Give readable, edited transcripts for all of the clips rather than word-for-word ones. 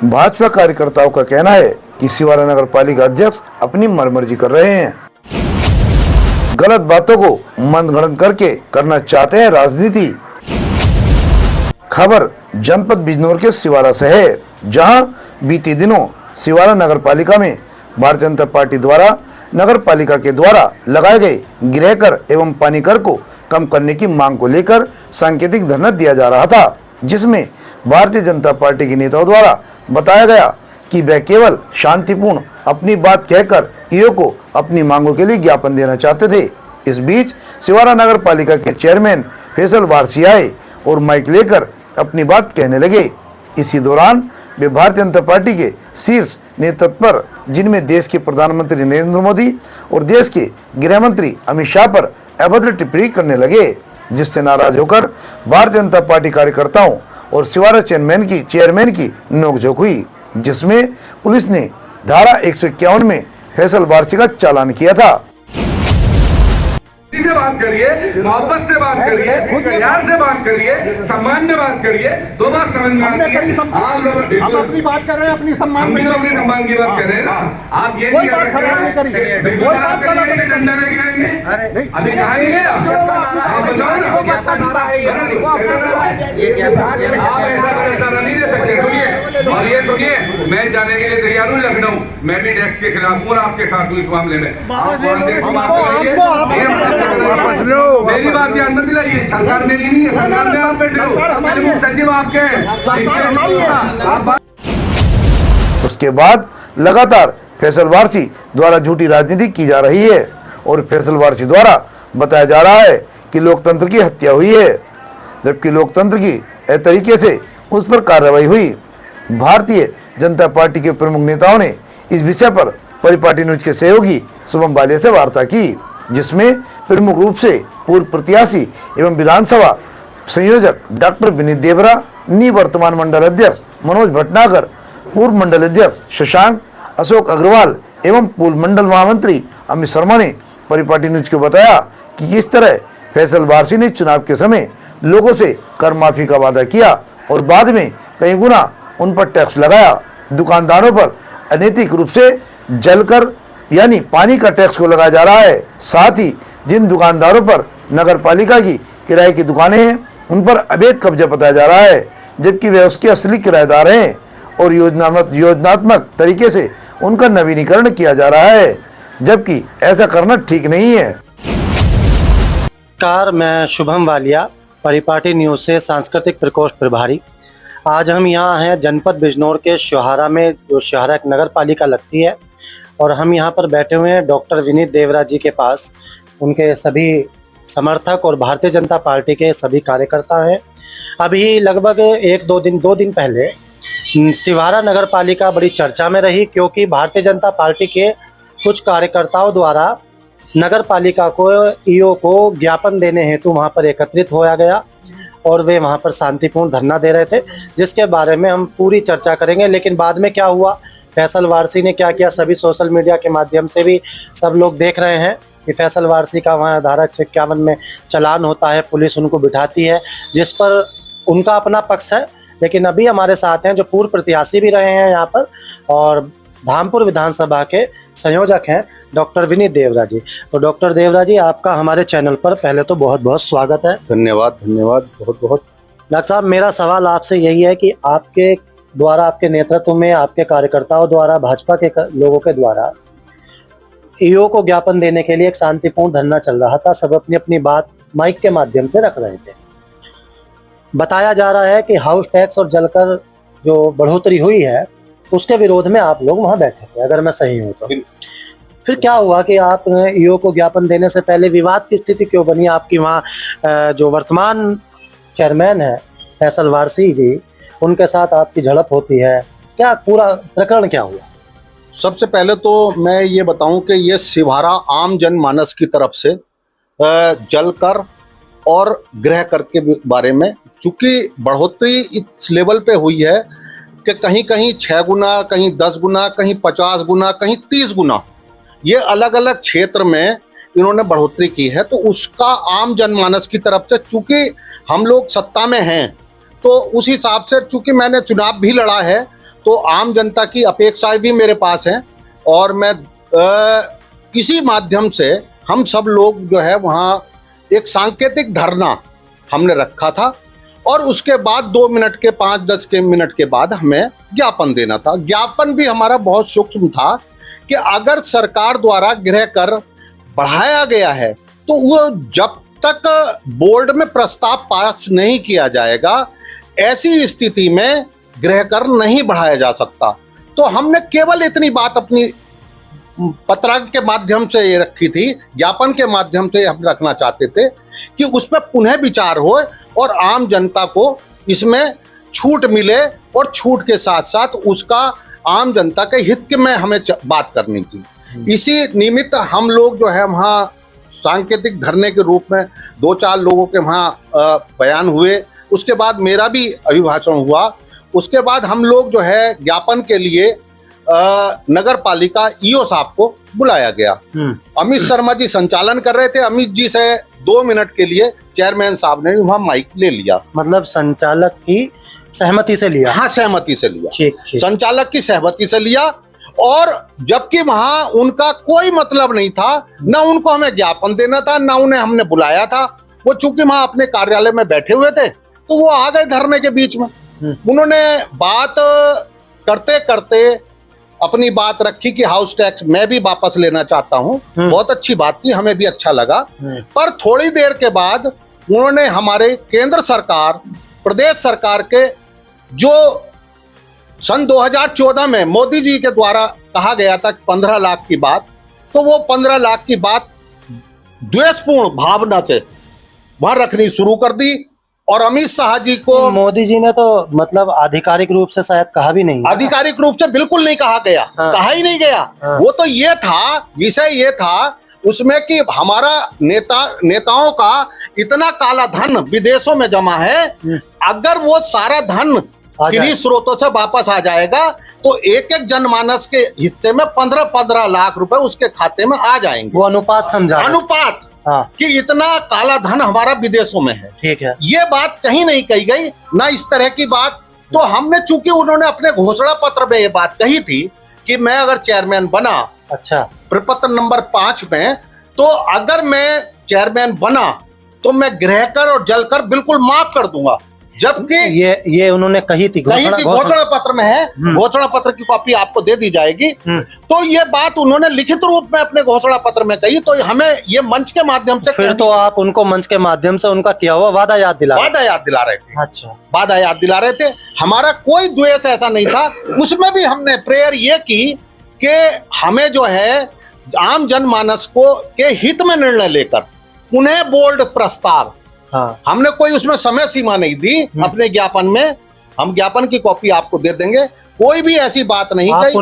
भाजपा कार्यकर्ताओं का कहना है कि सिवारा नगर पालिका अध्यक्ष अपनी मर्जी कर रहे हैं, गलत बातों को मनगढ़ंत करके करना चाहते हैं राजनीति। खबर जनपद बिजनौर के सिवारा से है, जहां बीते दिनों सिवारा नगर पालिका में भारतीय जनता पार्टी द्वारा नगर पालिका के द्वारा लगाए गए गृह कर एवं पानी कर को कम करने की मांग को लेकर सांकेतिक धरना दिया जा रहा था, जिसमें भारतीय जनता पार्टी के नेताओं द्वारा बताया गया कि वह केवल शांतिपूर्ण अपनी बात कहकर ईओ को अपनी मांगों के लिए ज्ञापन देना चाहते थे। इस बीच सिवारा नगर पालिका के चेयरमैन फैसल वारसी आए और माइक लेकर अपनी बात कहने लगे। इसी दौरान वे भारतीय जनता पार्टी के शीर्ष नेतृत्व पर, जिनमें देश के प्रधानमंत्री नरेंद्र मोदी और देश के गृह मंत्री अमित शाह पर अभद्र टिप्पणी करने लगे, जिससे नाराज होकर भारतीय जनता पार्टी कार्यकर्ताओं और सिवारा चेयरमैन की नोकझोंक हुई, जिसमें पुलिस ने धारा 151 में फैसल वारसी का चालान किया था। से बात करिए, मोहब्बत से बात करिए, प्यार से बात करिए, सम्मान से बात करिए, दो बात समझ में आती है। आप अपनी बात कर रहे हैं, अपनी सम्मान हम भी अपने सम्मान की बात कर रहे हैं ना। आप ये नहीं कर सकते, बिल्कुल आप करिए, डंडा लेके आएंगे। अभी कहाँ नहीं गया, आप बताओ ना। आप ऐसा नहीं दे सकते। सुनिए, और ये सुनिए, मैं जाने के लिए तैयार हूँ लखनऊ, मैं भी टैक्स के खिलाफ हूँ, आपके साथ हूँ इस मामले में। मेरी बात ध्यान में दिलाइए, सरकार मेरी नहीं है, सरकार में आप बैठे हो, सचिव आपके। उसके बाद लगातार फैसल वारसी द्वारा झूठी राजनीति की जा रही है और फैसल वारसी द्वारा बताया जा रहा है कि लोकतंत्र की हत्या हुई है, जबकि लोकतंत्र की तरीके से उस पर कार्रवाई हुई। भारतीय जनता पार्टी के प्रमुख नेताओं ने इस विषय पर परिपाटी न्यूज के सहयोगी शुभम बालिया से वार्ता की, जिसमें प्रमुख रूप से पूर्व प्रत्याशी एवं विधानसभा संयोजक डॉक्टर विनीत देवरा, निवर्तमान मंडल अध्यक्ष मनोज भटनागर, पूर्व मंडल अध्यक्ष शशांक, अशोक अग्रवाल एवं पूर्व मंडल महामंत्री अमित शर्मा ने परिपाटी न्यूज को बताया कि किस तरह फैसल वारसी ने चुनाव के समय लोगों से कर माफी का वादा किया और बाद में कई गुना उन पर टैक्स लगाया। दुकानदारों पर अनैतिक रूप से जलकर यानी पानी का टैक्स को लगाया जा रहा है। साथ ही जिन दुकानदारों पर नगर पालिका की किराए की दुकानें हैं, उन पर अवैध कब्जा बताया जा रहा है, जबकि वे उसके असली किराएदार हैं और योजनात्मक तरीके से उनका नवीनीकरण किया जा रहा है, जबकि ऐसा करना ठीक नहीं है। नमस्कार, मैं शुभम वालिया, परिपाटी न्यूज से सांस्कृतिक प्रकोष्ठ प्रभारी। आज हम यहाँ हैं जनपद बिजनौर के शोहारा में, जो शोहारा एक नगर पालिका लगती है, और हम यहाँ पर बैठे हुए हैं डॉक्टर विनीत देवरा जी के पास। उनके सभी समर्थक और भारतीय जनता पार्टी के सभी कार्यकर्ता हैं। अभी लगभग दो दिन पहले सिवारा नगर पालिका बड़ी चर्चा में रही, क्योंकि भारतीय जनता पार्टी के कुछ कार्यकर्ताओं द्वारा नगर पालिका को ईओ को ज्ञापन देने हेतु वहाँ पर एकत्रित होया गया और वे वहाँ पर शांतिपूर्ण धरना दे रहे थे, जिसके बारे में हम पूरी चर्चा करेंगे। लेकिन बाद में क्या हुआ, फैसल वारसी ने क्या किया, सभी सोशल मीडिया के माध्यम से भी सब लोग देख रहे हैं कि फैसल वारसी का वहाँ धारा 151 में चालान होता है, पुलिस उनको बिठाती है, जिस पर उनका अपना पक्ष है। लेकिन अभी हमारे साथ हैं जो पूर्व प्रत्याशी भी रहे हैं यहाँ पर और धामपुर विधानसभा के संयोजक हैं डॉक्टर विनीत देवरा जी। तो डॉक्टर देवरा जी, आपका हमारे चैनल पर पहले तो बहुत बहुत स्वागत है। धन्यवाद बहुत बहुत। डॉक्टर साहब, मेरा सवाल आपसे यही है कि आपके द्वारा, आपके नेतृत्व में, आपके कार्यकर्ताओं द्वारा, भाजपा के लोगों के द्वारा ईओ को ज्ञापन देने के लिए एक शांतिपूर्ण धरना चल रहा था। सब अपनी अपनी बात माइक के माध्यम से रख रहे थे। बताया जा रहा है कि हाउस टैक्स और जलकर जो बढ़ोतरी हुई है उसके विरोध में आप लोग वहां बैठे थे, अगर मैं सही हूं तो। फिर क्या हुआ कि आप ईओ को ज्ञापन देने से पहले विवाद की स्थिति क्यों बनी? आपकी वहाँ जो वर्तमान चेयरमैन है फैसल वारसी जी, उनके साथ आपकी झड़प होती है, क्या पूरा प्रकरण क्या हुआ? सबसे पहले तो मैं ये बताऊं कि ये सिवारा आम जनमानस की तरफ से जलकर और गृह कर के बारे में, चूंकि बढ़ोतरी इस लेवल पे हुई है कि कहीं कहीं 6 गुना, कहीं 10 गुना, कहीं 50 गुना, कहीं 30 गुना, ये अलग अलग क्षेत्र में इन्होंने बढ़ोतरी की है। तो उसका आम जनमानस की तरफ से, चूंकि हम लोग सत्ता में हैं, तो उस हिसाब से, चूंकि मैंने चुनाव भी लड़ा है, तो आम जनता की अपेक्षाएं भी मेरे पास हैं और मैं इसी माध्यम से हम सब लोग जो है वहाँ एक सांकेतिक धरना हमने रखा था और उसके बाद 2 मिनट के 5-10 के मिनट के बाद हमें ज्ञापन देना था। ज्ञापन भी हमारा बहुत सूक्ष्म था कि अगर सरकार द्वारा गृह कर बढ़ाया गया है तो वो जब तक बोर्ड में प्रस्ताव पास नहीं किया जाएगा, ऐसी स्थिति में गृह कर नहीं बढ़ाया जा सकता। तो हमने केवल इतनी बात अपनी पत्र के माध्यम से ये रखी थी, ज्ञापन के माध्यम से हम रखना चाहते थे कि उस पर पुनः विचार हो और आम जनता को इसमें छूट मिले और छूट के साथ साथ उसका आम जनता के हित में हमें बात करनी थी। इसी निमित्त हम लोग जो है वहाँ सांकेतिक धरने के रूप में 2-4 लोगों के वहाँ बयान हुए, उसके बाद मेरा भी अभिभाषण हुआ। उसके बाद हम लोग जो है ज्ञापन के लिए नगर पालिका ईओ साहब को बुलाया गया। अमित शर्मा जी संचालन कर रहे थे। अमित जी से 2 मिनट के लिए चेयरमैन साहब ने वहाँ माइक ले लिया। मतलब संचालक की सहमति से लिया? हाँ, सहमति से लिया। ठीक। संचालक की सहमति से लिया और जबकि वहां उनका कोई मतलब नहीं था, ना उनको हमें ज्ञापन देना था, ना उन्हें हमने बुलाया था। वो चूंकि वहां अपने कार्यालय में बैठे हुए थे तो वो आ गए धरने के बीच में। उन्होंने बात करते करते अपनी बात रखी कि हाउस टैक्स मैं भी वापस लेना चाहता हूं। बहुत अच्छी बात थी, हमें भी अच्छा लगा। पर थोड़ी देर के बाद उन्होंने हमारे केंद्र सरकार, प्रदेश सरकार के जो सन 2014 में मोदी जी के द्वारा कहा गया था 15 लाख की बात, तो वो 15 लाख की बात द्वेषपूर्ण भावना से वहां रखनी शुरू कर दी और अमित शाह जी को मोदी जी ने तो मतलब आधिकारिक रूप से शायद कहा भी नहीं। आधिकारिक रूप से बिल्कुल नहीं कहा गया। कहा ही नहीं गया। वो तो ये था, विषय ये था उसमें कि हमारा नेताओं का इतना काला धन विदेशों में जमा है, अगर वो सारा धन किन्हीं स्रोतों से वापस आ जाएगा तो एक जनमानस के हिस्से में 15-15 लाख रुपए उसके खाते में आ जाएंगे। वो अनुपात समझा, अनुपात कि इतना काला धन हमारा विदेशों में है। ठीक है, ये बात कहीं नहीं कही गई, ना इस तरह की बात। तो हमने, चूंकि उन्होंने अपने घोषणा पत्र में ये बात कही थी कि मैं अगर चेयरमैन बना, अच्छा, प्रपत्र नंबर 5 में, तो अगर मैं चेयरमैन बना तो मैं गृह कर और जल कर बिल्कुल माफ कर दूंगा। जबकि ये उन्होंने कही थी, घोषणा पत्र में है। घोषणा पत्र की कॉपी आपको दे दी जाएगी। तो ये बात उन्होंने लिखित रूप में अपने घोषणा पत्र में कही। तो हमें ये मंच के माध्यम से, फिर तो आप उनको मंच के माध्यम से उनका किया हुआ वादा याद दिला रहे थे। अच्छा, वादा याद दिला रहे थे। हमारा कोई द्वेष ऐसा नहीं था। उसमें भी हमने प्रेयर ये की कि हमें जो है आम जनमानस को के हित में निर्णय लेकर उन्हें बोर्ड प्रस्ताव, हमने कोई उसमें समय सीमा नहीं दी अपने ज्ञापन में। हम ज्ञापन की कॉपी आपको दे देंगे। कोई भी ऐसी बात नहीं कही,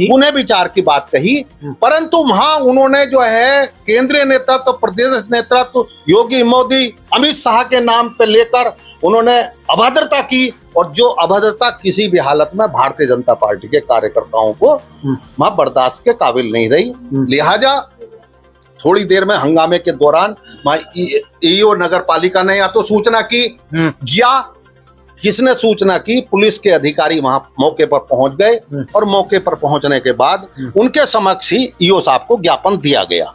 पुनर्विचार की बात कही। परंतु वहां उन्होंने जो है केंद्रीय नेतृत्व, प्रदेश नेतृत्व, योगी मोदी, अमित शाह के नाम पे लेकर उन्होंने अभद्रता की, और जो अभद्रता किसी भी हालत में भारतीय जनता पार्टी के कार्यकर्ताओं को वहां बर्दाश्त के काबिल नहीं रही। लिहाजा थोड़ी देर में हंगामे के दौरान ईओ नगर पालिका ने या तो सूचना की, या किसने सूचना की, पुलिस के अधिकारी वहां मौके पर पहुंच गए और मौके पर पहुंचने के बाद उनके समक्ष ही ईओ साहब को ज्ञापन दिया गया।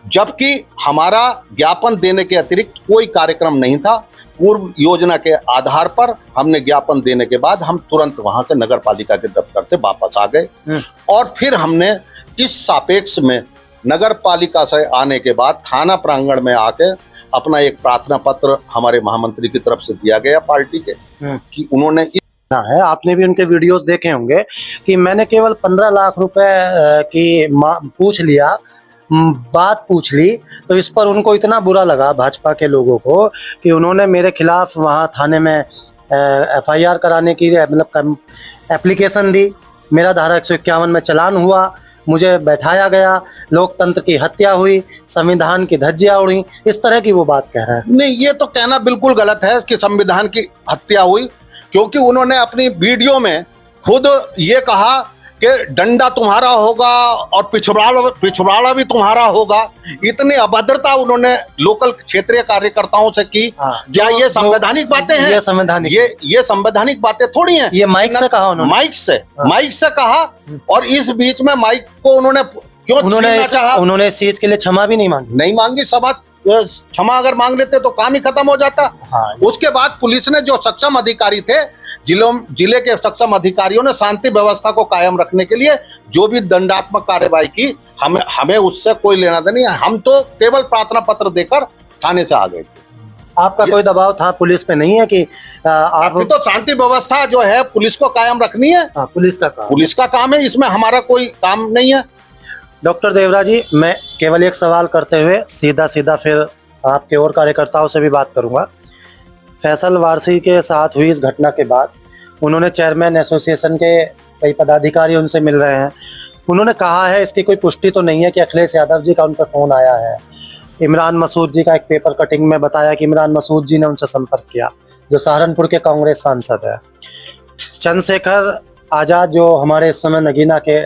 जबकि हमारा ज्ञापन देने के अतिरिक्त कोई कार्यक्रम नहीं था। पूर्व योजना के आधार पर हमने ज्ञापन देने के बाद हम तुरंत वहां से नगर पालिका के दफ्तर से वापस आ गए और फिर हमने इस सापेक्ष में नगर पालिका से आने के बाद थाना प्रांगण में आके अपना एक प्रार्थना पत्र हमारे महामंत्री की तरफ से दिया गया पार्टी के, कि उन्होंने है, आपने भी उनके वीडियोस देखे होंगे कि मैंने केवल 15 लाख रुपए की बात पूछ ली, तो इस पर उनको इतना बुरा लगा भाजपा के लोगों को कि उन्होंने मेरे खिलाफ वहाँ थाने में FIR कराने की मतलब एप्लीकेशन दी। मेरा धारा 151 में चालान हुआ, मुझे बैठाया गया, लोकतंत्र की हत्या हुई, संविधान की धज्जियां उड़ी, इस तरह की वो बात कह रहे हैं। नहीं, ये तो कहना बिल्कुल गलत है कि संविधान की हत्या हुई, क्योंकि उन्होंने अपनी वीडियो में खुद ये कहा कि डंडा तुम्हारा होगा और पिछवाड़ा भी तुम्हारा होगा। इतनी अभद्रता उन्होंने लोकल क्षेत्रीय कार्यकर्ताओं से की। क्या ये संवैधानिक बातें हैं? ये संवैधानिक बातें थोड़ी हैं। ये माइक से कहा उन्होंने, माइक से कहा। और इस बीच में माइक को उन्होंने क्यों उन्होंने इस चीज के लिए क्षमा भी नहीं मांगी। सभा क्षमा अगर मांग लेते तो काम ही खत्म हो जाता। उसके बाद पुलिस ने, जो सक्षम अधिकारी थे, जिले के सक्षम अधिकारियों ने शांति व्यवस्था को कायम रखने के लिए जो भी दंडात्मक कार्यवाही की, हमें उससे कोई लेना देना नहीं। हम तो केवल प्रार्थना पत्र देकर थाने से आ गए थे। आपका कोई दबाव था पुलिस पे नहीं है कि आप तो शांति व्यवस्था जो है पुलिस को कायम रखनी है। पुलिस का काम है, इसमें हमारा कोई काम नहीं है। डॉक्टर देवरा जी, मैं केवल एक सवाल करते हुए सीधा फिर आपके और कार्यकर्ताओं से भी बात करूंगा। फैसल वारसी के साथ हुई इस घटना के बाद उन्होंने चेयरमैन एसोसिएशन के कई पदाधिकारी उनसे मिल रहे हैं। उन्होंने कहा है, इसकी कोई पुष्टि तो नहीं है कि अखिलेश यादव जी का उन पर फ़ोन आया है। इमरान मसूद जी का एक पेपर कटिंग में बताया कि इमरान मसूद जी ने उनसे संपर्क किया, जो सहारनपुर के कांग्रेस सांसद है। चंद्रशेखर आज़ाद, जो हमारे इस समय नगीना के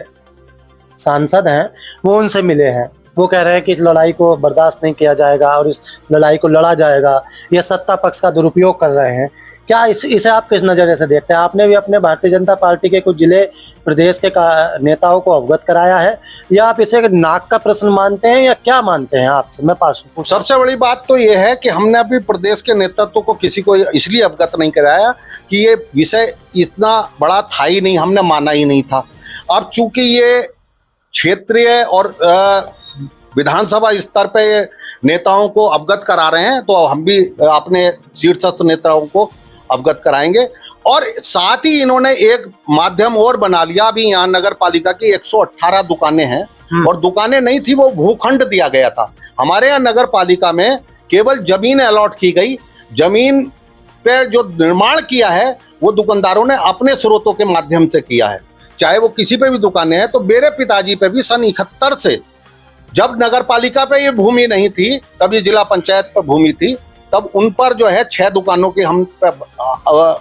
सांसद हैं, वो उनसे मिले हैं। वो कह रहे हैं कि इस लड़ाई को बर्दाश्त नहीं किया जाएगा और इस लड़ाई को लड़ा जाएगा। ये सत्ता पक्ष का दुरुपयोग कर रहे हैं। क्या इसे आप किस नज़रिए से देखते हैं? आपने भी अपने भारतीय जनता पार्टी के कुछ जिले प्रदेश के नेताओं को अवगत कराया है, या आप इसे नाक का प्रश्न मानते हैं, या क्या मानते हैं? आपसे मैं सबसे बड़ी बात तो ये है कि हमने अभी प्रदेश के नेतृत्व को किसी को इसलिए अवगत नहीं कराया कि ये विषय इतना बड़ा था ही नहीं, हमने माना ही नहीं था। अब चूंकि ये क्षेत्रीय और विधानसभा स्तर पे नेताओं को अवगत करा रहे हैं, तो हम भी अपने शीर्षस्थ नेताओं को अवगत कराएंगे। और साथ ही इन्होंने एक माध्यम और बना लिया। अभी यहाँ नगर पालिका की 118 दुकानें हैं, और दुकानें नहीं थी, वो भूखंड दिया गया था। हमारे यहाँ नगर पालिका में केवल जमीन अलॉट की गई। जमीन पे जो निर्माण किया है वो दुकानदारों ने अपने स्रोतों के माध्यम से किया है, चाहे वो किसी पे भी दुकानें हैं। तो मेरे पिताजी पे भी सन 71 से, जब नगर पालिका पे ये भूमि नहीं थी, कभी जिला पंचायत पर भूमि थी, तब उन पर जो है 6 दुकानों की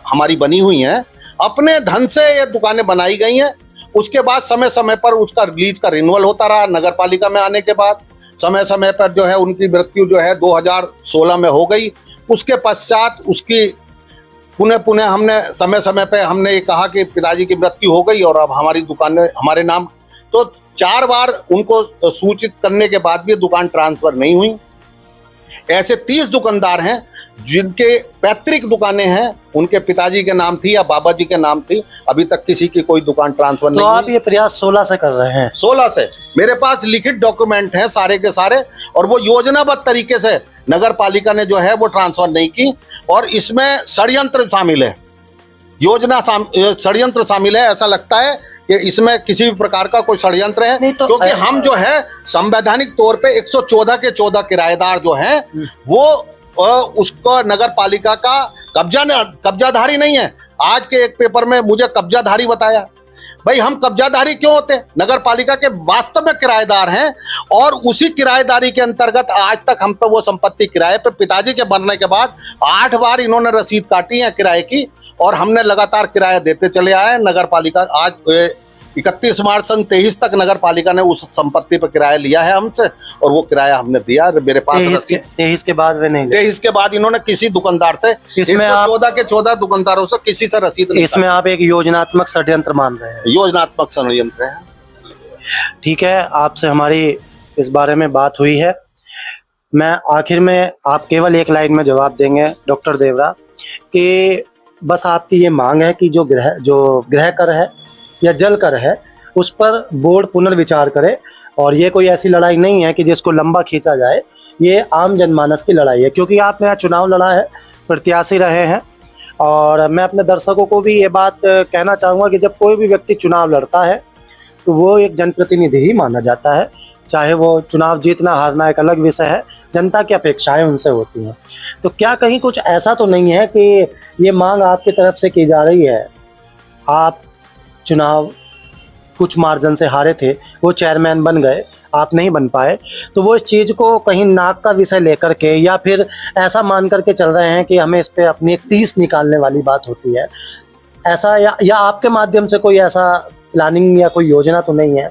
हमारी बनी हुई हैं। अपने धन से ये दुकानें बनाई गई हैं। उसके बाद समय समय पर उसका लीज का रिन्यूअल होता रहा। नगर पालिका में आने के बाद समय समय पर जो है उनकी मृत्यु जो है 2016 में हो गई। उसके पश्चात उसकी पुनः हमने समय समय पे हमने ये कहा कि पिताजी की मृत्यु हो गई और अब हमारी दुकानें हमारे नाम। तो 4 बार उनको सूचित करने के बाद भी दुकान ट्रांसफर नहीं हुई। ऐसे 30 दुकानदार हैं जिनके पैतृक दुकानें हैं, उनके पिताजी के नाम थी या बाबा जी के नाम थी। अभी तक किसी की कोई दुकान ट्रांसफर नहीं हुई। आप ये प्रयास 16 से कर रहे हैं? 16 से मेरे पास लिखित डॉक्यूमेंट हैं सारे के सारे, और वो योजनाबद्ध तरीके से नगर पालिका ने जो है वो ट्रांसफर नहीं की। और इसमें षड्यंत्र शामिल है, षड्यंत्र शामिल है। ऐसा लगता है कि इसमें किसी भी प्रकार का कोई षड्यंत्र है, तो क्योंकि हम जो है संवैधानिक तौर पे 114 के 14 किराएदार जो हैं वो उसको नगर पालिका का कब्जाधारी नहीं है। आज के एक पेपर में मुझे कब्जाधारी बताया। भाई हम कब्जाधारी क्यों होते? नगर पालिका के वास्तव में किराएदार हैं, और उसी किराएदारी के अंतर्गत आज तक हम पे वो संपत्ति किराए पे, पिताजी के मरने के बाद 8 बार इन्होंने रसीद काटी है किराए की, और हमने लगातार किराया देते चले आए हैं। नगर पालिका आज 31 मार्च सन 23 तक नगर पालिका ने उस संपत्ति पर किराया लिया है हमसे, और वो किराया हमने दिया। मेरे पास 23 के बाद वे नहीं, 23 के बाद इन्होंने किसी दुकानदार से, इसमें 14 के 14 दुकानदारों से किसी से रसीद नहीं। इसमें आप एक योजनात्मक षड्यंत्र मान रहे हैं? योजनात्मक षड्यंत्र है। ठीक है, आपसे हमारी इस बारे में बात हुई है। मैं आखिर में आप केवल एक लाइन में जवाब देंगे डॉक्टर देवरा, कि बस आपकी ये मांग है कि जो गृह कर है या जल कर है उस पर बोर्ड पुनर्विचार करे, और ये कोई ऐसी लड़ाई नहीं है कि जिसको लंबा खींचा जाए। ये आम जनमानस की लड़ाई है, क्योंकि आपने यहाँ चुनाव लड़ा है, प्रत्याशी रहे हैं। और मैं अपने दर्शकों को भी ये बात कहना चाहूँगा कि जब कोई भी व्यक्ति चुनाव लड़ता है तो वो एक जनप्रतिनिधि ही माना जाता है। चाहे वो चुनाव जीतना हारना एक अलग विषय है, जनता की अपेक्षाएं उनसे होती हैं। तो क्या कहीं कुछ ऐसा तो नहीं है कि ये मांग आपकी तरफ से की जा रही है? आप चुनाव कुछ मार्जिन से हारे थे, वो चेयरमैन बन गए, आप नहीं बन पाए, तो वो इस चीज़ को कहीं नाक का विषय लेकर के, या फिर ऐसा मान करके चल रहे हैं कि हमें इस पर अपनी एक 30 निकालने वाली बात होती है, ऐसा? या आपके माध्यम से कोई ऐसा प्लानिंग या कोई योजना तो नहीं है।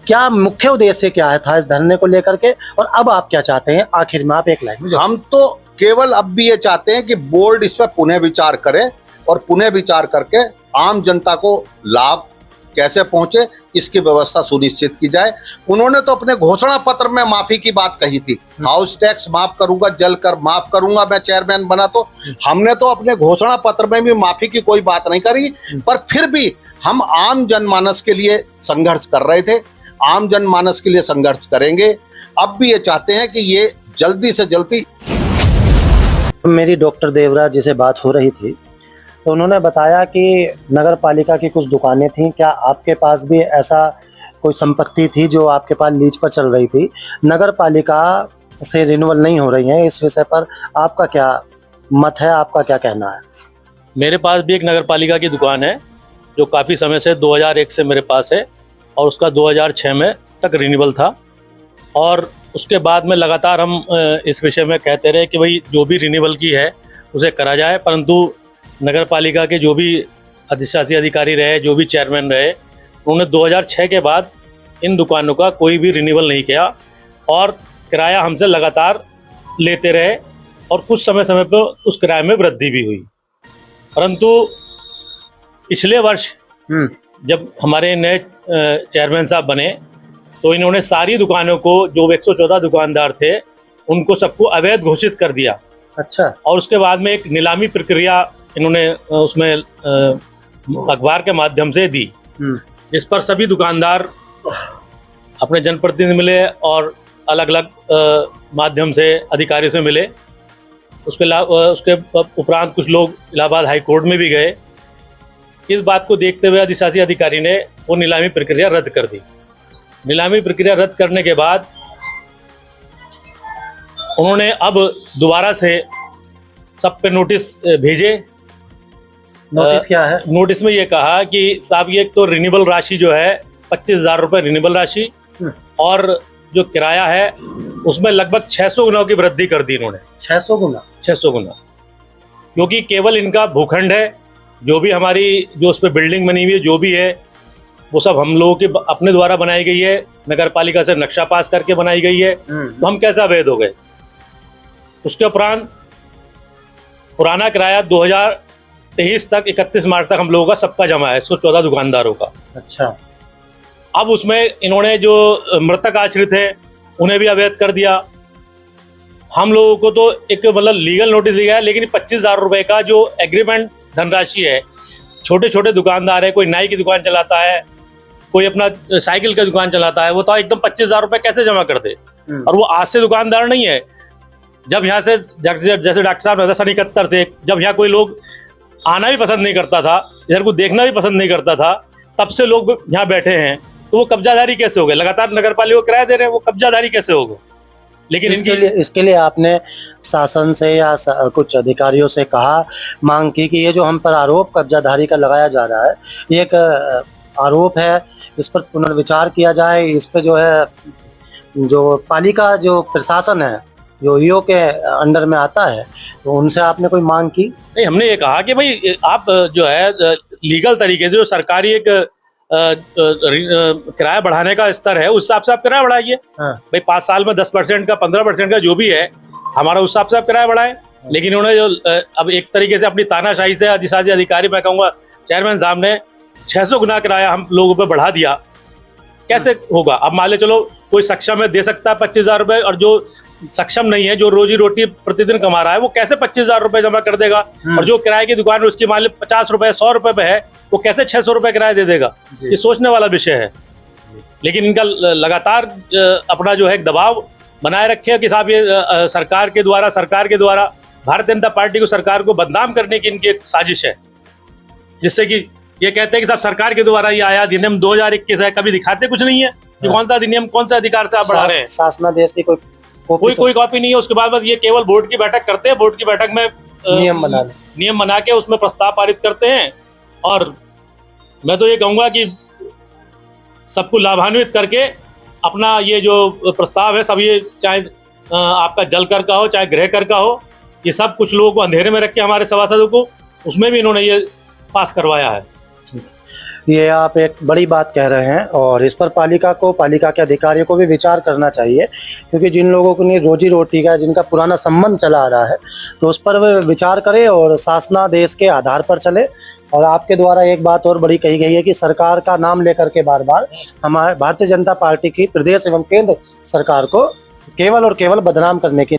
क्या मुख्य उद्देश्य क्या है था इस धरने को लेकर के, और अब आप क्या चाहते हैं आखिर में? आप एक लाइन में हम तो केवल अब भी ये चाहते हैं कि बोर्ड इस पर पुनः विचार करे और पुनः विचार करके आम जनता को लाभ कैसे पहुंचे इसकी व्यवस्था सुनिश्चित की जाए। उन्होंने तो अपने घोषणा पत्र में माफी की बात कही थी, हाउस टैक्स माफ करूंगा, जल कर माफ करूंगा, मैं चेयरमैन बना तो। हमने तो अपने घोषणा पत्र में भी माफी की कोई बात नहीं करी, पर फिर भी हम आम जनमानस के लिए संघर्ष कर रहे थे, आम जनमानस के लिए संघर्ष करेंगे। अब भी ये चाहते हैं कि ये जल्दी से जल्दी। मेरी डॉक्टर देवराज जी से बात हो रही थी तो उन्होंने बताया कि नगर पालिका की कुछ दुकानें थीं। क्या आपके पास भी ऐसा कोई संपत्ति थी जो आपके पास लीज पर चल रही थी, नगर पालिका से रिन्यूअल नहीं हो रही है? इस विषय पर आपका क्या मत है, आपका क्या कहना है? मेरे पास भी एक नगर पालिका की दुकान है जो काफ़ी समय से 2001 से मेरे पास है और उसका 2006 में तक रिन्यूअल था। और उसके बाद में लगातार हम इस विषय में कहते रहे कि भाई जो भी रिन्यूअल की है उसे करा जाए, परंतु नगर पालिका के जो भी अधिशासी अधिकारी रहे, जो भी चेयरमैन रहे, उन्होंने 2006 के बाद इन दुकानों का कोई भी रिन्यूअल नहीं किया और किराया हमसे लगातार लेते रहे और कुछ समय समय पर उस किराए में वृद्धि भी हुई। परंतु पिछले वर्ष जब हमारे नए चेयरमैन साहब बने तो इन्होंने सारी दुकानों को, जो 114 दुकानदार थे, उनको सबको अवैध घोषित कर दिया। अच्छा। और उसके बाद में एक नीलामी प्रक्रिया इन्होंने उसमें अखबार के माध्यम से दी, जिस पर सभी दुकानदार अपने जनप्रतिनिधि मिले और अलग अलग माध्यम से अधिकारियों से मिले। उसके उपरांत कुछ लोग इलाहाबाद हाई कोर्ट में भी गए। इस बात को देखते हुए अधिशासी अधिकारी ने वो नीलामी प्रक्रिया रद्द कर दी। नीलामी प्रक्रिया रद्द करने के बाद उन्होंने अब दोबारा से सब पे नोटिस भेजे। नोटिस क्या है? नोटिस में ये कहा कि साहब ये तो रिन्यूअल राशि जो है 25,000 रुपये रिन्यूअल राशि और जो किराया है उसमें लगभग 600 गुना की वृद्धि कर दी इन्होंने। 600 गुना? 600 गुना, क्योंकि केवल इनका भूखंड है, जो भी हमारी जो उस पर बिल्डिंग बनी हुई है जो भी है वो सब हम लोगों के अपने द्वारा बनाई गई है, नगर पालिका से नक्शा पास करके बनाई गई है, तो हम कैसे अवैध हो गए। उसके उपरांत पुराना किराया 2023 तक 31 मार्च तक हम लोगों का सबका जमा है, 114 दुकानदारों का। अच्छा। अब उसमें इन्होंने जो मृतक आश्रित हैं उन्हें भी अवैध कर दिया। हम लोगों को तो एक मतलब लीगल नोटिस दिया है, लेकिन 25,000 रुपये का जो एग्रीमेंट धनराशि है, छोटे छोटे दुकानदार है, कोई नाई की दुकान चलाता है, कोई अपना साइकिल की दुकान चलाता है, वो तो एकदम 25,000 रुपये कैसे जमा कर दे। और वो आज से दुकानदार नहीं है। जब यहाँ से जैसे डॉक्टर साहब ने 71 से जब यहाँ कोई लोग आना भी पसंद नहीं करता था, इधर को देखना भी पसंद नहीं करता था, तब से लोग यहाँ बैठे हैं, तो वो कब्जाधारी कैसे हो गए? लगातार नगर पालिका को किराया दे रहे हैं, वो कब्जाधारी कैसे हो गए? लेकिन इसके लिए आपने शासन से या कुछ अधिकारियों से कहा, मांग की कि ये जो हम पर आरोप कब्जाधारी का लगाया जा रहा है, ये एक आरोप है, इस पर पुनर्विचार किया जाए, इस पर जो है जो पालिका जो प्रशासन है जो ईओ के अंडर में आता है, तो उनसे आपने कोई मांग की? नहीं, हमने ये कहा कि भाई आप जो है लीगल तरीके से जो सरकारी एक किराया बढ़ाने का स्तर है उस हिसाब से आप किराया बढ़ाइए। भाई 5 साल में 10% का 15% का जो भी है हमारा उस हिसाब से आप किराया बढ़ाएं। लेकिन उन्होंने जो अब एक तरीके से अपनी तानाशाही से अधिशासी अधिकारी, मैं कहूँगा चेयरमैन साहब ने 600 गुना किराया हम लोगों पर बढ़ा दिया। कैसे होगा? अब मान ले चलो कोई सक्षम है, दे सकता है 25,000 रुपये, और जो सक्षम नहीं है, जो रोजी रोटी प्रतिदिन कमा रहा है, वो कैसे 25,000 रुपये जमा कर देगा? और जो किराए की दुकान है उसकी मान ली 50 रुपये 100 रुपये पे है, वो कैसे 600 रुपये किराया दे देगा? ये सोचने वाला विषय है। लेकिन इनका लगातार अपना जो है दबाव बनाए रखे कि साहब ये सरकार के द्वारा भारतीय जनता पार्टी को, सरकार को बदनाम करने की इनकी एक साजिश है, जिससे कि ये कहते हैं कि साहब सरकार के द्वारा ये आया अधिनियम 2021 है, कभी दिखाते कुछ नहीं है कि कौन सा अधिनियम कौन सा अधिकार से आप बढ़ा रहे हैं। शासनादेश की कोई कॉपी नहीं है। उसके बाद बस ये केवल बोर्ड की बैठक करते हैं, बोर्ड की बैठक में नियम बना के उसमें प्रस्ताव पारित करते हैं। और मैं तो ये कहूँगा कि सबको लाभान्वित करके अपना ये जो प्रस्ताव है, सब ये चाहे आपका जल कर का हो चाहे गृह कर का हो, ये सब कुछ लोगों को अंधेरे में रख के हमारे सभासदों को उसमें भी इन्होंने ये पास करवाया है। ये आप एक बड़ी बात कह रहे हैं और इस पर पालिका के अधिकारियों को भी विचार करना चाहिए, क्योंकि जिन लोगों को नहीं रोजी रोटी का, जिनका पुराना संबंध चला आ रहा है, तो उस पर वे विचार करें और शासनादेश के आधार पर चले। और आपके द्वारा एक बात और बड़ी कही गई है कि सरकार का नाम लेकर के बार बार हमारे भारतीय जनता पार्टी की प्रदेश एवं केंद्र सरकार को केवल और केवल बदनाम करने की।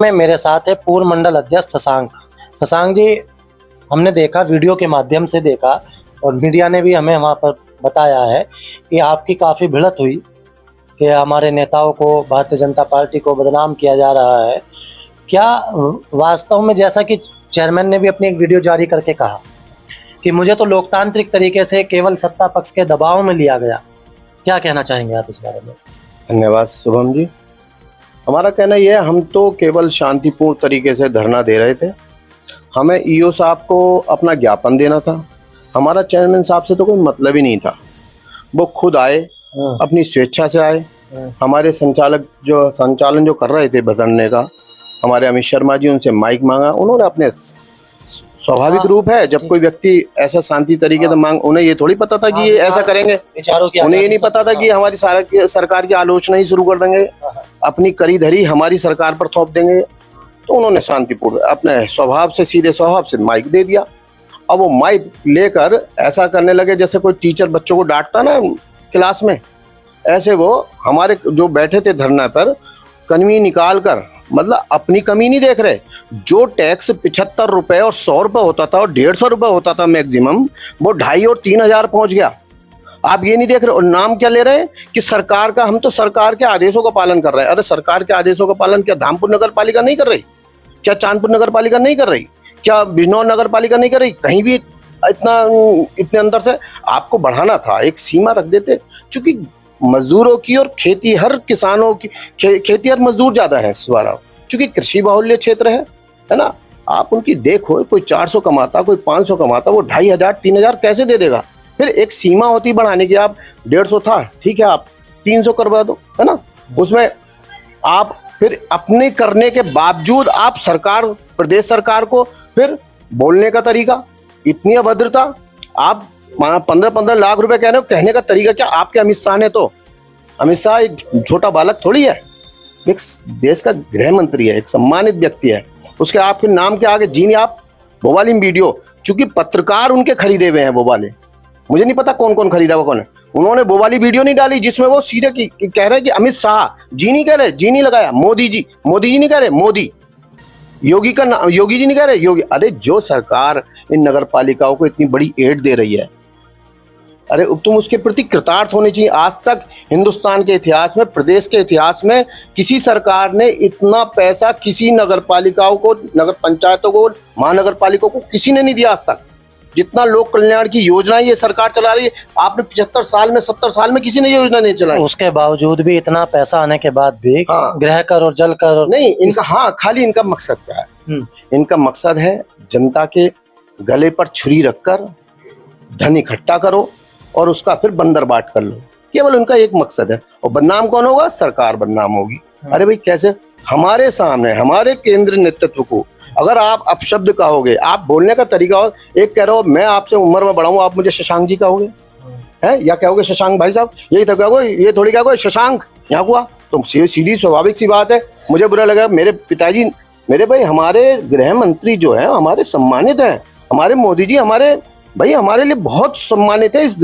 में मेरे साथ है पूर्व मंडल अध्यक्ष शशांक जी। हमने देखा, वीडियो के माध्यम से देखा और मीडिया ने भी हमें वहाँ पर बताया है कि आपकी काफ़ी भिड़त हुई कि हमारे नेताओं को, भारतीय जनता पार्टी को बदनाम किया जा रहा है। क्या वास्तव में, जैसा कि चेयरमैन ने भी अपनी एक वीडियो जारी करके कहा कि मुझे तो लोकतांत्रिक तरीके से केवल सत्ता पक्ष के दबाव में लिया गया, क्या कहना चाहेंगे आप इस बारे में? धन्यवाद शुभम जी। हमारा कहना यह है, हम तो केवल शांतिपूर्ण तरीके से धरना दे रहे थे। हमें ईओ साहब को अपना ज्ञापन देना था, हमारा चेयरमैन साहब से तो कोई मतलब ही नहीं था। वो खुद आए, अपनी स्वेच्छा से आए। हमारे संचालन जो कर रहे थे बदलने का, हमारे अमित शर्मा जी, उनसे माइक मांगा। उन्होंने अपने स्वाभाविक रूप है, जब कोई व्यक्ति ऐसा शांति तरीके से मांग, उन्हें ये थोड़ी पता था कि ये ऐसा करेंगे। उन्हें ये नहीं पता था कि हमारी सरकार की आलोचना ही शुरू कर देंगे, अपनी करी धरी हमारी सरकार पर थोप देंगे। तो उन्होंने शांतिपूर्ण अपने स्वभाव से, सीधे स्वभाव से माइक दे दिया। अब वो माइक लेकर ऐसा करने लगे जैसे कोई टीचर बच्चों को डांटता ना क्लास में, ऐसे वो हमारे जो बैठे थे धरना पर कमी निकाल कर, मतलब अपनी कमी नहीं देख रहे। जो टैक्स 75 रुपए और 100 रुपए होता था और 150 रुपए होता था मैक्सिमम, वो 2,500 और 3,000 पहुंच गया। आप ये नहीं देख रहे और नाम क्या ले रहे हैं कि सरकार का, हम तो सरकार के आदेशों का पालन कर रहे हैं। अरे सरकार के आदेशों का पालन क्या धामपुर नगर पालिका नहीं कर रही? क्या चांदपुर नगर पालिका नहीं कर रही? क्या बिजनौर नगर पालिका नहीं कर रही? कहीं भी इतने अंदर से आपको बढ़ाना था, एक सीमा रख देते। चूंकि मजदूरों की और खेती, हर किसानों की खेती हर मजदूर ज्यादा है इस बार, चूंकि कृषि बाहुल्य क्षेत्र है ना। आप उनकी देखो, कोई 400 कमाता, कोई 500 कमाता, वो 2,500 3,000 कैसे दे देगा? फिर एक सीमा होती बढ़ाने की। आप 150 था, ठीक है, आप 300 करवा दो, है ना। उसमें आप फिर अपने करने के बावजूद आप सरकार, प्रदेश सरकार को फिर बोलने का तरीका, इतनी अभद्रता। आप 15-15 लाख रुपए कह रहे हो, कहने का तरीका क्या? आपके अमित शाह ने तो, अमित शाह एक छोटा बालक थोड़ी है, एक देश का गृह मंत्री है, एक सम्मानित व्यक्ति है। उसके आपके नाम के आगे जी नहीं, आप वो वाली वीडियो, चूंकि पत्रकार उनके खरीदे हुए हैं वो वाले, मुझे नहीं पता कौन कौन खरीदा वो कौन है, उन्होंने वो वाली वीडियो नहीं डाली जिसमें वो सीधे कह रहे कि अमित शाह जी नहीं कह रहे, जी नहीं लगाया, मोदी जी नहीं कह रहे, मोदी, योगी का नाम, योगी जी नहीं कह रहे, योगी। अरे जो सरकार इन नगर पालिकाओं को इतनी बड़ी एड दे रही है, अरे तुम उसके प्रति कृतार्थ होने चाहिए। आज तक हिंदुस्तान के इतिहास में, प्रदेश के इतिहास में किसी सरकार ने इतना पैसा किसी नगर पालिकाओं को, नगर पंचायतों को, महानगर पालिकाओं को किसी ने नहीं दिया आज तक। जितना लोक कल्याण की योजना ये सरकार चला रही है, आपने 75 साल में, 70 साल में किसी ने योजना नहीं चलाई। उसके बावजूद भी, इतना पैसा आने के बाद भी, गृह कर और जल कर नहीं इनका, खाली इनका मकसद क्या है? इनका मकसद है जनता के गले पर छुरी रखकर धन इकट्ठा करो और उसका फिर बंदर बाट कर लो, केवल उनका एक मकसद है। और बदनाम कौन होगा? सरकार बदनाम होगी। अरे भाई कैसे? हमारे सामने, हमारे केंद्र नेतृत्व को अगर आप अपशब्द कहोगे, आप बोलने का तरीका हो, एक कह रहे हो मैं आपसे उम्र में बड़ा हूं, आप मुझे शशांक जी कहोगे, हैं, या कहोगे शशांक भाई साहब, यही तो कहोगे, ये थोड़ी कहोगे शशांक यहाँ हुआ। तो सीधी स्वाभाविक सी बात है, मुझे बुरा लगा। मेरे पिताजी, मेरे भाई, हमारे गृह मंत्री जो है हमारे सम्मानित हैं, हमारे मोदी जी हमारे भाई हमारे लिए बहुत सम्मानित है। इस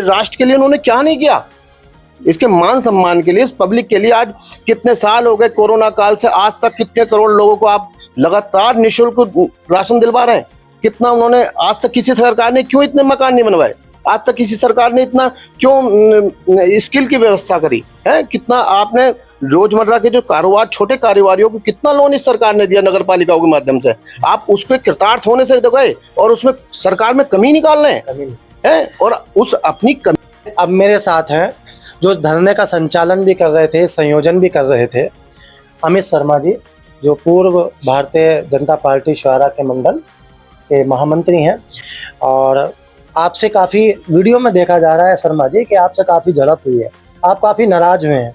राष्ट्र के लिए उन्होंने क्या नहीं किया, इसके मान सम्मान के लिए, इस पब्लिक के लिए। आज कितने साल हो गए कोरोना काल से आज तक, कितने करोड़ लोगों को आप लगातार निःशुल्क राशन दिलवा रहे हैं। कितना उन्होंने, आज तक किसी सरकार ने क्यों इतने मकान नहीं बनवाए? आज तक किसी सरकार ने इतना क्यों स्किल की व्यवस्था करी है? कितना आपने रोजमर्रा के जो कारोबार, छोटे कारोबारियों को कितना लोन इस सरकार ने दिया नगर पालिकाओं के माध्यम से? आप उसके कृतार्थ होने से गए और उसमें सरकार में कमी निकाल रहे हैं और उस अपनी कमी। अब मेरे साथ हैं जो धरने का संचालन भी कर रहे थे, संयोजन भी कर रहे थे, अमित शर्मा जी, जो पूर्व भारतीय जनता पार्टी शुहारा के मंडल के महामंत्री हैं। और आपसे काफ़ी वीडियो में देखा जा रहा है शर्मा जी कि आपसे काफ़ी झड़प हुई है, आप काफ़ी नाराज हुए हैं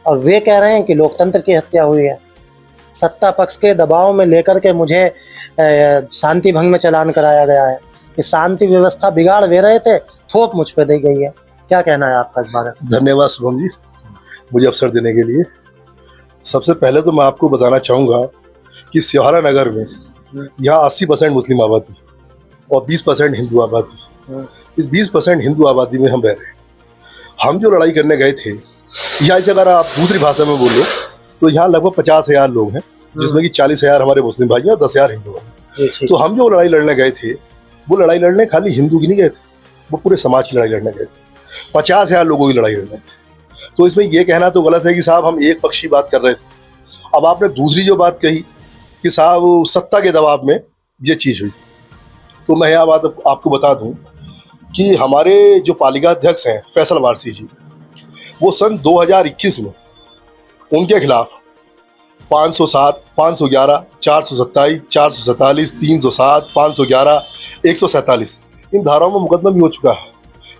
और वे कह रहे हैं कि लोकतंत्र की हत्या हुई है। सत्ता पक्ष के दबाव में लेकर के मुझे शांति भंग में चालान कराया गया है। कि शांति व्यवस्था बिगाड़ दे रहे थे, थोप मुझ पे दी गई है। क्या कहना है आपका इस बारे में? धन्यवाद शुभम जी मुझे अवसर देने के लिए। सबसे पहले तो मैं आपको बताना चाहूँगा कि सिहारा नगर में यहाँ 80% मुस्लिम आबादी और 20% हिंदू आबादी, इस 20% हिंदू आबादी में हम रह रहे हैं। हम जो लड़ाई करने गए थे, यहाँ से अगर आप दूसरी भाषा में बोलो तो यहाँ लगभग 50,000 लोग हैं, जिसमें कि 40,000 हमारे मुस्लिम भाई हैं और 10,000 हिंदू भाई। तो हम जो लड़ाई लड़ने गए थे, वो लड़ाई लड़ने खाली हिंदू की नहीं गए थे, वो पूरे समाज की लड़ाई लड़ने गए थे। 50,000 लोगों की लड़ाई लड़ने थे। तो इसमें ये कहना तो गलत है कि साहब हम एक पक्षी बात कर रहे थे। अब आपने दूसरी जो बात कही कि साहब सत्ता के दबाव में ये चीज़ हुई, तो मैं यह बात आपको बता दूं कि हमारे जो पालिका अध्यक्ष हैं फैसल वारसी जी, वो सन 2021 में उनके खिलाफ 507, 511, 427, 447, 307, 511, 147 इन धाराओं में मुकदमा भी हो चुका है।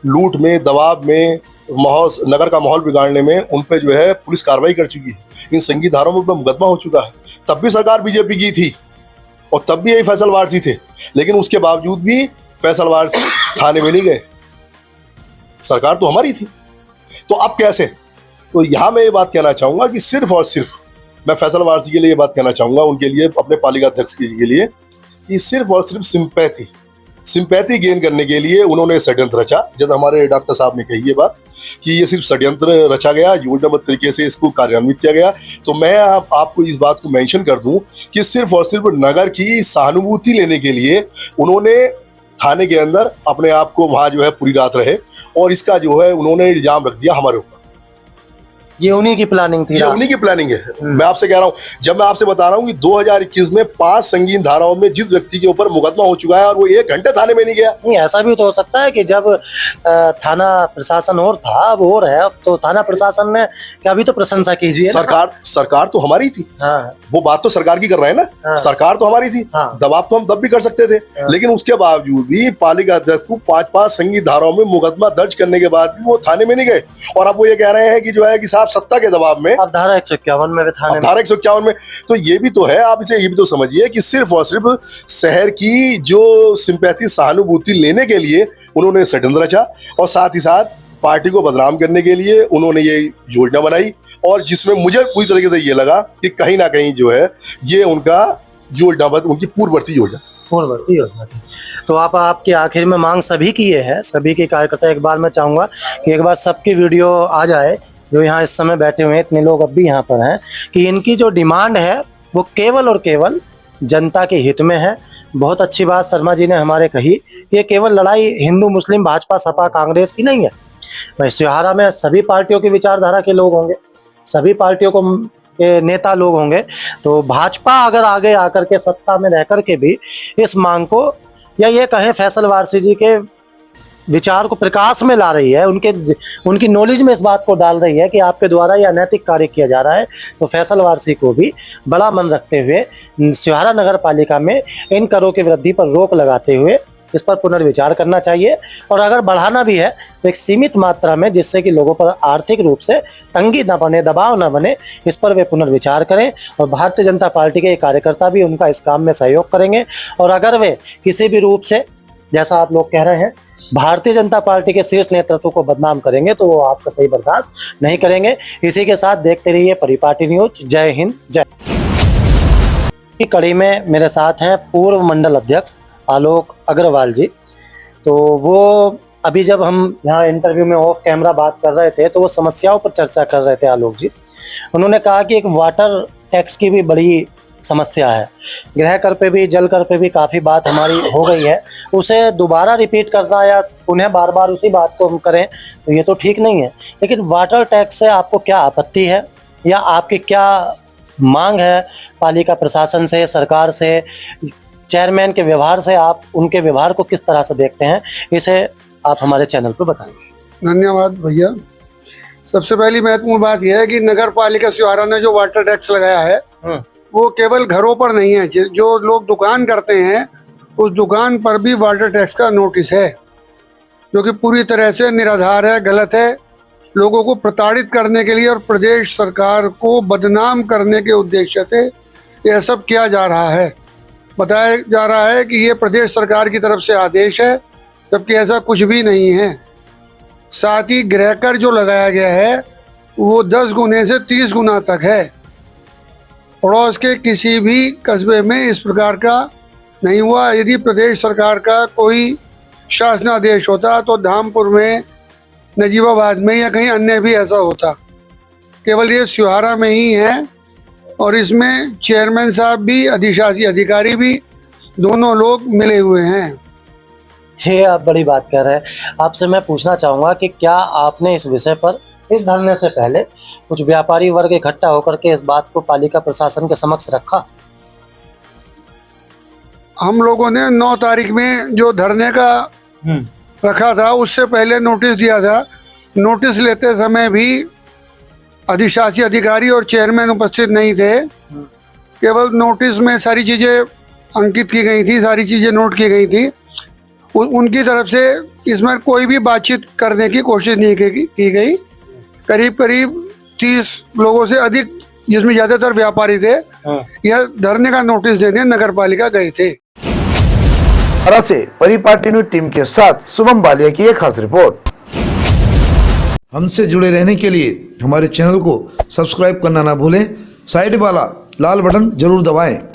लूट में, दबाव में, नगर का माहौल बिगाड़ने में उन पे जो है पुलिस कार्रवाई कर चुकी है। इन संगीत धाराओं में मुकदमा हो चुका है। तब भी सरकार बीजेपी की थी और तब भी यही फैसल वारसी थे, लेकिन उसके बावजूद भी फैसल वारसी थाने में नहीं गए। सरकार तो हमारी थी, तो अब कैसे? तो यहाँ मैं ये बात कहना चाहूँगा कि सिर्फ और सिर्फ मैं फैसल वारसी के लिए ये बात कहना चाहूँगा, उनके लिए, अपने पालिका अध्यक्ष के लिए, कि सिर्फ और सिर्फ सिंपैथी गेन करने के लिए उन्होंने षड्यंत्र रचा। जब हमारे डॉक्टर साहब ने कही ये बात कि ये सिर्फ षड्यंत्र रचा गया, योजनाबद्ध तरीके से इसको कार्यान्वित किया गया, तो मैं आपको इस बात को मेंशन कर दूं कि सिर्फ और सिर्फ नगर की सहानुभूति लेने के लिए उन्होंने थाने के अंदर अपने आप को वहाँ जो है पूरी रात रहे और इसका जो है उन्होंने इल्जाम रख दिया हमारे ऊपर। ये उन्हीं की प्लानिंग थी? ये उन्हीं की प्लानिंग है। मैं आपसे कह रहा हूँ, जब मैं आपसे बता रहा हूँ कि 2021 में 5 संगीन धाराओं में जिस व्यक्ति के ऊपर मुकदमा हो चुका है और वो 1 घंटे थाने में नहीं गया। नहीं, ऐसा भी तो हो सकता है कि जब थाना प्रशासन और था, अब और है, अब तो थाना प्रशासन ने क्या, अभी तो प्रशंसा कीजिए। सरकार तो हमारी थी। हाँ। वो बात तो सरकार की कर रहे हैं ना। हाँ। सरकार तो हमारी थी। हाँ। दबाव तो हम तब भी कर सकते थे। हाँ। लेकिन उसके बावजूद भी पालिका अध्यक्ष को 5 संगीत धाराओं में मुकदमा दर्ज करने के बाद भी वो थाने में नहीं गए। और अब वो ये कह रहे हैं कि जो है कि साहब सत्ता के दबाव में, अब धारा 151 में, धारा 151 में, तो ये भी तो है। आप इसे ये भी तो समझिए कि सिर्फ और सिर्फ शहर की जो सिंपैथी, सहानुभूति लेने के लिए उन्होंने षड्यंत्र रचा और साथ ही साथ पार्टी को बदनाम करने के लिए उन्होंने ये योजना बनाई, और जिसमें मुझे पूरी तरीके से ये लगा कि कहीं ना कहीं जो है ये उनका योजनाबद्ध, उनकी पूर्ववर्ती योजना थी। तो आपकी आखिर में मांग सभी की ये है, सभी के कार्यकर्ता, एक बार मैं चाहूंगा कि एक बार सबकी वीडियो आ जाए जो यहाँ इस समय बैठे हुए हैं, इतने लोग अब भी यहाँ पर हैं, कि इनकी जो डिमांड है वो केवल और केवल जनता के हित में है। बहुत अच्छी बात शर्मा जी ने हमारे कही कि ये केवल लड़ाई हिंदू मुस्लिम, भाजपा सपा कांग्रेस की नहीं है। भाई सिहारा में सभी पार्टियों की विचारधारा के लोग होंगे, सभी पार्टियों को के नेता लोग होंगे। तो भाजपा अगर आगे आकर के सत्ता में रह कर के भी इस मांग को, या ये कहें फैसल वारसी जी के विचार को प्रकाश में ला रही है, उनकी नॉलेज में इस बात को डाल रही है कि आपके द्वारा यह अनैतिक कार्य किया जा रहा है, तो फैसल वारसी को भी बड़ा मन रखते हुए सिहारा नगर पालिका में इन करों की वृद्धि पर रोक लगाते हुए इस पर पुनर्विचार करना चाहिए। और अगर बढ़ाना भी है तो एक सीमित मात्रा में, जिससे कि लोगों पर आर्थिक रूप से तंगी न बने, दबाव न बने, इस पर वे पुनर्विचार करें। और भारतीय जनता पार्टी के कार्यकर्ता भी उनका इस काम में सहयोग करेंगे। और अगर वे किसी भी रूप से, जैसा आप लोग कह रहे हैं, भारतीय जनता पार्टी के शीर्ष नेतृत्व को बदनाम करेंगे, तो वो आपका कहीं बर्दाश्त नहीं करेंगे। इसी के साथ देखते रहिए परिपाटी न्यूज। जय हिंद, जय। कड़ी में मेरे साथ हैं पूर्व मंडल अध्यक्ष आलोक अग्रवाल जी। तो वो अभी जब हम यहाँ इंटरव्यू में ऑफ कैमरा बात कर रहे थे तो वो समस्याओं पर चर्चा कर रहे थे। आलोक जी, उन्होंने कहा कि एक वाटर टैक्स की भी बड़ी समस्या है, गृह कर पे भी, जल कर पे भी काफ़ी बात हमारी हो गई है, उसे दोबारा रिपीट करना या उन्हें बार बार उसी बात को हम करें तो ये तो ठीक नहीं है। लेकिन वाटर टैक्स से आपको क्या आपत्ति है, या आपकी क्या मांग है पालिका प्रशासन से, सरकार से, चेयरमैन के व्यवहार से? आप उनके व्यवहार को किस तरह से देखते हैं, इसे आप हमारे चैनल पर बताएं। धन्यवाद भैया। सबसे पहली महत्वपूर्ण बात यह है कि नगर पालिका सिहारा ने जो वाटर टैक्स लगाया है वो केवल घरों पर नहीं है, जो लोग दुकान करते हैं उस दुकान पर भी वाटर टैक्स का नोटिस है, जो कि पूरी तरह से निराधार है, गलत है। लोगों को प्रताड़ित करने के लिए और प्रदेश सरकार को बदनाम करने के उद्देश्य से यह सब किया जा रहा है। बताया जा रहा है कि ये प्रदेश सरकार की तरफ से आदेश है, जबकि ऐसा कुछ भी नहीं है। साथ ही गृह कर जो लगाया गया है वो 10 गुने से 30 गुना तक है। पड़ोस के किसी भी कस्बे में इस प्रकार का नहीं हुआ। यदि प्रदेश सरकार का कोई शासनादेश होता तो धामपुर में, नजीबाबाद में या कहीं अन्य भी ऐसा होता। केवल ये स्योहारा में ही है और इसमें चेयरमैन साहब भी, अधिशासी अधिकारी भी, दोनों लोग मिले हुए हैं। ये आप बड़ी बात कह रहे हैं। आपसे मैं पूछना चाहूँगा कि क्या आपने इस विषय पर, इस धरने से पहले कुछ व्यापारी वर्ग इकट्ठा होकर के इस बात को पालिका प्रशासन के समक्ष रखा? हम लोगों ने 9 तारीख में जो धरने का रखा था उससे पहले नोटिस दिया था। नोटिस लेते समय भी अधिशासी अधिकारी और चेयरमैन उपस्थित नहीं थे। केवल नोटिस में सारी चीज़ें अंकित की गई थी, सारी चीज़ें नोट की गई थी। उनकी तरफ से इसमें कोई भी बातचीत करने की कोशिश नहीं की गई। करीब 30 लोगों से अधिक, जिसमें ज़्यादातर व्यापारी थे, यह धरने का नोटिस देने नगर पालिका गए थे। से परिपाटी न्यूज टीम के साथ शुभम बालिया की एक खास रिपोर्ट। हमसे जुड़े रहने के लिए हमारे चैनल को सब्सक्राइब करना ना भूलें। साइड वाला लाल बटन जरूर दबाएं।